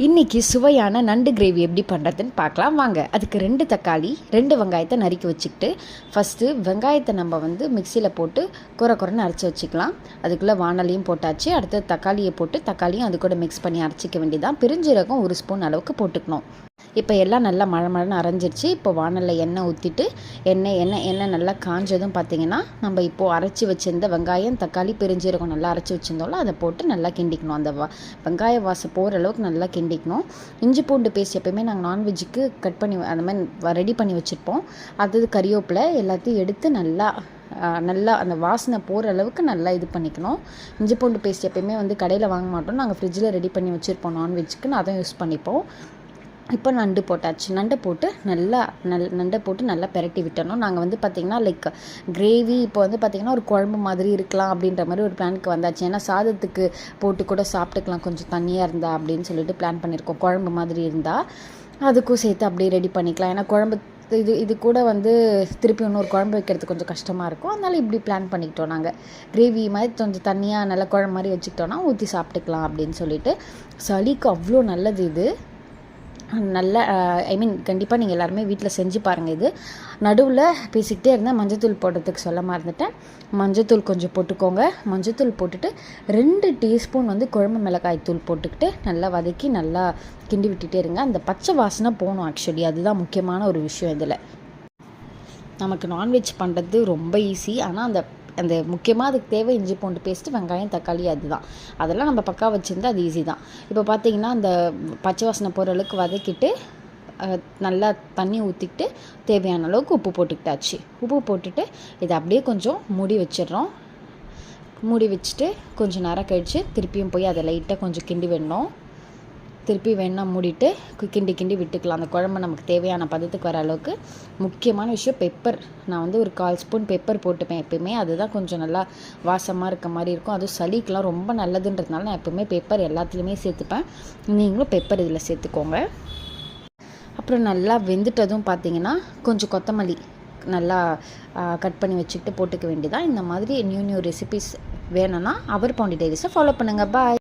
இன்றைக்கி சுவையான நண்டு கிரேவி எப்படி பண்ணுறதுன்னு பார்க்கலாம் வாங்க. அதுக்கு 2 தக்காளி 2 வெங்காயத்தை நறுக்கி வச்சுக்கிட்டு ஃபஸ்ட்டு வெங்காயத்தை நம்ம மிக்சியில் போட்டு குறைன்னு அரைச்சி வச்சுக்கலாம். அதுக்குள்ளே வானலையும் போட்டாச்சு. அடுத்து தக்காளியை போட்டு தக்காளியும் அது கூட மிக்ஸ் பண்ணி அரைச்சிக்க வேண்டியதான். பெருஞ்சீரகம் 1 ஸ்பூன் அளவுக்கு போட்டுக்கணும். இப்போ எல்லாம் நல்லா மழை அரைஞ்சிருச்சு. இப்போ வானலில் எண்ணெய் ஊற்றிட்டு எண்ணெய் நல்லா காஞ்சதும் பார்த்திங்கன்னா நம்ம இப்போது அரைச்சி வச்சுருந்த வெங்காயம் தக்காளி பெருஞ்சீரகம் நல்லா அரைச்சி வச்சுருந்தோம்ல அதை போட்டு நல்லா கிண்டிக்கணும். அந்த வெங்காய வாசம் போகிற அளவுக்கு நல்லா கிண்டிக்கணும். இஞ்சி பூண்டு பேஸ்ட் எப்போயுமே நாங்கள் நான்வெஜ்ஜுக்கு கட் பண்ணி அந்த மாதிரி ரெடி பண்ணி வச்சுருப்போம். அது கறிவேப்பிலை எல்லாத்தையும் எடுத்து நல்லா அந்த வாசனை போகிற அளவுக்கு நல்லா இது பண்ணிக்கணும். இஞ்சி பூண்டு பேஸ்ட் எப்போயுமே கடையில் வாங்க மாட்டோம், நாங்கள் ஃப்ரிட்ஜில் ரெடி பண்ணி வச்சுருப்போம் நான்வெஜ்ஜுக்குன்னு, அதை யூஸ் பண்ணிப்போம். இப்போ நண்டு போட்டாச்சு. நண்டை போட்டு நல்லா பெரட்டி விட்டணும். நாங்கள் பார்த்திங்கன்னா லைக் கிரேவி இப்போ பார்த்திங்கன்னா ஒரு குழம்பு மாதிரி இருக்கலாம் அப்படின்ற மாதிரி ஒரு பிளானுக்கு வந்தாச்சு. ஏன்னா சாதத்துக்கு போட்டு கூட சாப்பிட்டுக்கலாம் கொஞ்சம் தண்ணியாக இருந்தால் அப்படின்னு சொல்லிட்டு பிளான் பண்ணியிருக்கோம். குழம்பு மாதிரி இருந்தால் அதுக்கும் சேர்த்து அப்படியே ரெடி பண்ணிக்கலாம். ஏன்னா குழம்பு இது கூட திருப்பி இன்னொரு குழம்பு வைக்கிறது கொஞ்சம் கஷ்டமாக இருக்கும். அதனால் இப்படி பிளான் பண்ணிக்கிட்டோம். நாங்கள் கிரேவி மாதிரி கொஞ்சம் தண்ணியாக நல்லா குழம்பு மாதிரி வச்சுக்கிட்டோன்னா ஊற்றி சாப்பிட்டுக்கலாம் அப்படின்னு சொல்லிட்டு. சளிக்கு அவ்வளோ நல்லது இது. நல்ல கண்டிப்பாக நீங்கள் எல்லாருமே வீட்டில் செஞ்சு பாருங்கள். இது நடுவில் பேசிக்கிட்டே இருந்தேன், மஞ்சத்தூள் போடுறதுக்கு சொல்ல மறந்துட்டேன். மஞ்சத்தூள் கொஞ்சம் போட்டுக்கோங்க. மஞ்சத்தூள் போட்டுட்டு 2 டீஸ்பூன் குழம்பு மிளகாய் தூள் போட்டுக்கிட்டு நல்லா வதக்கி நல்லா கிண்டி விட்டுட்டே இருங்க. அந்த பச்சை வாசனை போகணும். ஆக்சுவலி அதுதான் முக்கியமான ஒரு விஷயம். இதில் நமக்கு நான்வெஜ் பண்ணுறது ரொம்ப ஈஸி. ஆனால் அந்த முக்கியமாக அதுக்கு தேவை இஞ்சி பூண்டு பேஸ்ட்டு வெங்காயம் தக்காளி, அதுதான். அதெல்லாம் நம்ம பக்கா வச்சுருந்தா அது ஈஸி தான். இப்போ பார்த்திங்கன்னா அந்த பச்சை வாசனை போகிற அளவுக்கு வதக்கிட்டு நல்லா தண்ணி ஊற்றிக்கிட்டு தேவையான அளவுக்கு உப்பு போட்டுக்கிட்டாச்சு. உப்பு போட்டுட்டு இதை அப்படியே கொஞ்சம் மூடி வச்சிடுறோம். மூடி வச்சுட்டு கொஞ்சம் நேரம் கழித்து திருப்பியும் போய் அதை லைட்டாக கொஞ்சம் கிண்டி விடணும். திருப்பி வேணா மூடிட்டு கிண்டி விட்டுக்கலாம். அந்த குழம்பு நமக்கு தேவையான பதத்துக்கு வர அளவுக்கு. முக்கியமான விஷயம் பெப்பர். நான் ஒரு 1/4 ஸ்பூன் பெப்பர் போட்டுப்பேன் எப்போயுமே. அதுதான் கொஞ்சம் நல்லா வாசமாக இருக்க மாதிரி இருக்கும். அதுவும் சளிக்கெலாம் ரொம்ப நல்லதுன்றதுனால நான் எப்போவுமே பெப்பர் எல்லாத்துலேயுமே சேர்த்துப்பேன். நீங்களும் பெப்பர் இதில் சேர்த்துக்கோங்க. அப்புறம் நல்லா வெந்துட்டதும் பார்த்திங்கன்னா கொஞ்சம் கொத்தமல்லி நல்லா கட் பண்ணி வச்சுக்கிட்டு போட்டுக்க வேண்டியதான். இந்த மாதிரி நியூ ரெசிபிஸ் வேணும்னா அவர் பாண்டி டைரிஸை ஃபாலோ பண்ணுங்கள். பாய்.